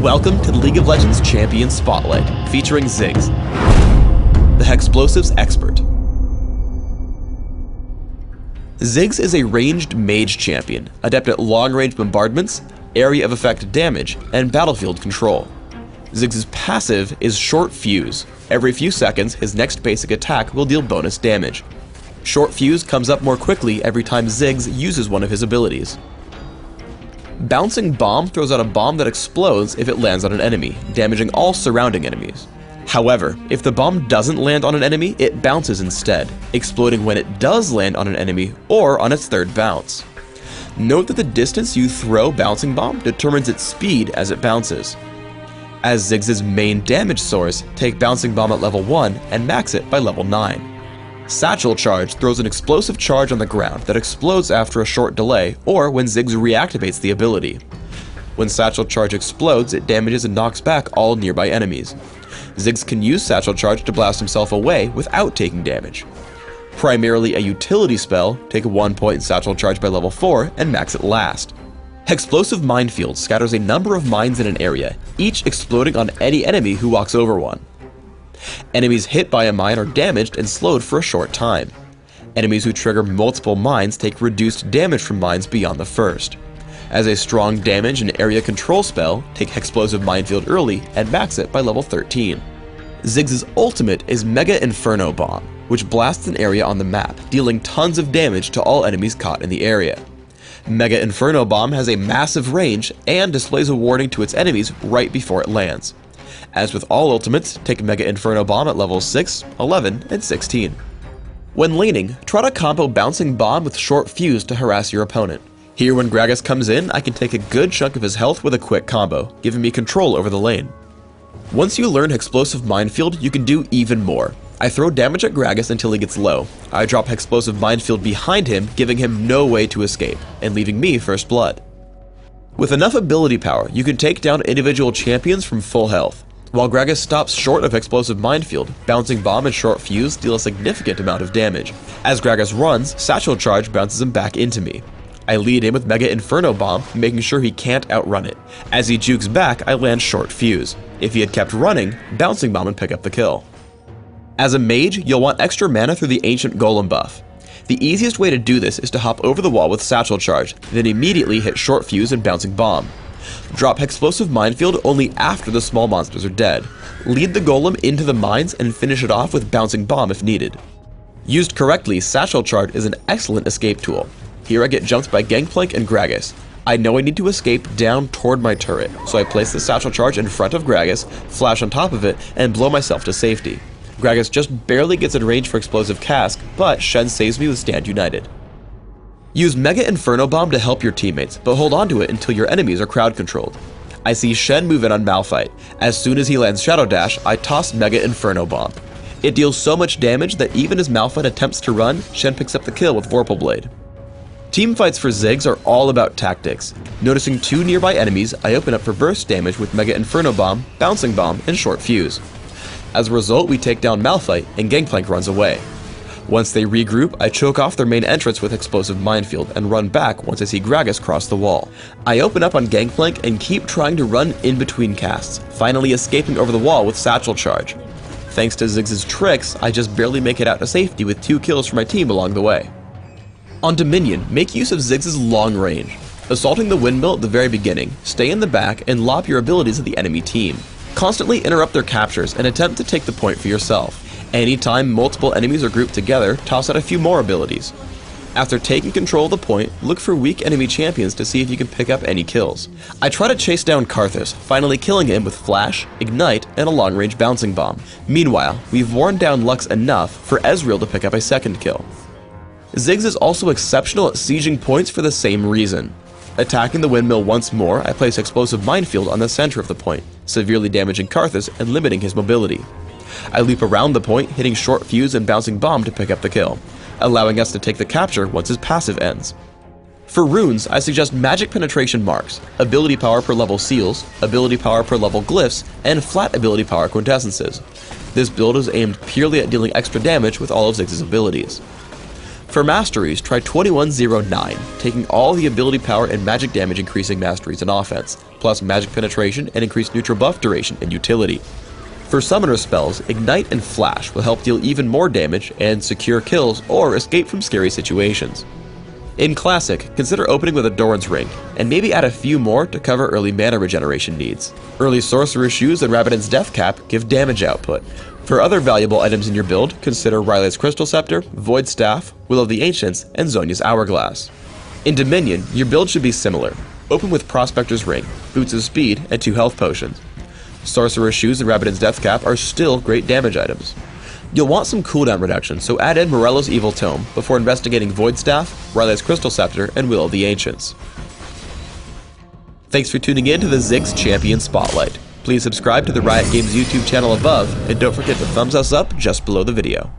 Welcome to the League of Legends Champion Spotlight, featuring Ziggs, the Hexplosives expert. Ziggs is a ranged mage champion, adept at long-range bombardments, area of effect damage, and battlefield control. Ziggs' passive is Short Fuse. Every few seconds, his next basic attack will deal bonus damage. Short Fuse comes up more quickly every time Ziggs uses one of his abilities. Bouncing Bomb throws out a bomb that explodes if it lands on an enemy, damaging all surrounding enemies. However, if the bomb doesn't land on an enemy, it bounces instead, exploding when it does land on an enemy or on its third bounce. Note that the distance you throw Bouncing Bomb determines its speed as it bounces. As Ziggs' main damage source, take Bouncing Bomb at level 1 and max it by level 9. Satchel Charge throws an explosive charge on the ground that explodes after a short delay or when Ziggs reactivates the ability. When Satchel Charge explodes, it damages and knocks back all nearby enemies. Ziggs can use Satchel Charge to blast himself away without taking damage. Primarily a utility spell, take 1 point in Satchel Charge by level 4 and max it last. Hexplosive Minefield scatters a number of mines in an area, each exploding on any enemy who walks over one. Enemies hit by a mine are damaged and slowed for a short time. Enemies who trigger multiple mines take reduced damage from mines beyond the first. As a strong damage and area control spell, take Hexplosive Minefield early and max it by level 13. Ziggs' ultimate is Mega Inferno Bomb, which blasts an area on the map, dealing tons of damage to all enemies caught in the area. Mega Inferno Bomb has a massive range and displays a warning to its enemies right before it lands. As with all ultimates, take Mega Inferno Bomb at levels 6, 11, and 16. When laning, try to combo Bouncing Bomb with Short Fuse to harass your opponent. Here when Gragas comes in, I can take a good chunk of his health with a quick combo, giving me control over the lane. Once you learn Hexplosive Minefield, you can do even more. I throw damage at Gragas until he gets low. I drop Hexplosive Minefield behind him, giving him no way to escape, and leaving me first blood. With enough ability power, you can take down individual champions from full health. While Gragas stops short of Hexplosive Minefield, Bouncing Bomb and Short Fuse deal a significant amount of damage. As Gragas runs, Satchel Charge bounces him back into me. I lead in with Mega Inferno Bomb, making sure he can't outrun it. As he jukes back, I land Short Fuse. If he had kept running, Bouncing Bomb would pick up the kill. As a mage, you'll want extra mana through the Ancient Golem buff. The easiest way to do this is to hop over the wall with Satchel Charge, then immediately hit Short Fuse and Bouncing Bomb. Drop Hexplosive Minefield only after the small monsters are dead. Lead the golem into the mines and finish it off with Bouncing Bomb if needed. Used correctly, Satchel Charge is an excellent escape tool. Here I get jumped by Gangplank and Gragas. I know I need to escape down toward my turret, so I place the Satchel Charge in front of Gragas, flash on top of it, and blow myself to safety. Gragas just barely gets in range for Explosive Cask, but Shen saves me with Stand United. Use Mega Inferno Bomb to help your teammates, but hold on to it until your enemies are crowd controlled. I see Shen move in on Malphite. As soon as he lands Shadow Dash, I toss Mega Inferno Bomb. It deals so much damage that even as Malphite attempts to run, Shen picks up the kill with Vorpal Blade. Team fights for Ziggs are all about tactics. Noticing two nearby enemies, I open up for burst damage with Mega Inferno Bomb, Bouncing Bomb, and Short Fuse. As a result, we take down Malphite, and Gangplank runs away. Once they regroup, I choke off their main entrance with Explosive Minefield and run back once I see Gragas cross the wall. I open up on Gangplank and keep trying to run in between casts, finally escaping over the wall with Satchel Charge. Thanks to Ziggs' tricks, I just barely make it out to safety with 2 kills for my team along the way. On Dominion, make use of Ziggs' long range. Assaulting the windmill at the very beginning, stay in the back and lob your abilities at the enemy team. Constantly interrupt their captures and attempt to take the point for yourself. Anytime multiple enemies are grouped together, toss out a few more abilities. After taking control of the point, look for weak enemy champions to see if you can pick up any kills. I try to chase down Karthus, finally killing him with Flash, Ignite, and a long-range Bouncing Bomb. Meanwhile, we've worn down Lux enough for Ezreal to pick up a second kill. Ziggs is also exceptional at sieging points for the same reason. Attacking the windmill once more, I place Explosive Minefield on the center of the point, severely damaging Karthus and limiting his mobility. I leap around the point, hitting Short Fuse and Bouncing Bomb to pick up the kill, allowing us to take the capture once his passive ends. For runes, I suggest Magic Penetration Marks, ability power per level seals, ability power per level glyphs, and flat ability power quintessences. This build is aimed purely at dealing extra damage with all of Ziggs' abilities. For masteries, try 2109, taking all the ability power and magic damage increasing masteries in offense, plus magic penetration and increased neutral buff duration and utility. For summoner spells, Ignite and Flash will help deal even more damage and secure kills or escape from scary situations. In Classic, consider opening with a Doran's Ring, and maybe add a few more to cover early mana regeneration needs. Early Sorcerer's Shoes and Rabbidan's Death Cap give damage output. For other valuable items in your build, consider Riley's Crystal Scepter, Void Staff, Will of the Ancients, and Zhonya's Hourglass. In Dominion, your build should be similar. Open with Prospector's Ring, Boots of Speed, and 2 health potions. Sorcerer's Shoes and Rabbidan's Death Cap are still great damage items. You'll want some cooldown reduction, so add in Morello's Evil Tome before investigating Void Staff, Riley's Crystal Scepter, and Will of the Ancients. Thanks for tuning in to the Ziggs Champion Spotlight. Please subscribe to the Riot Games YouTube channel above, and don't forget to thumbs us up just below the video.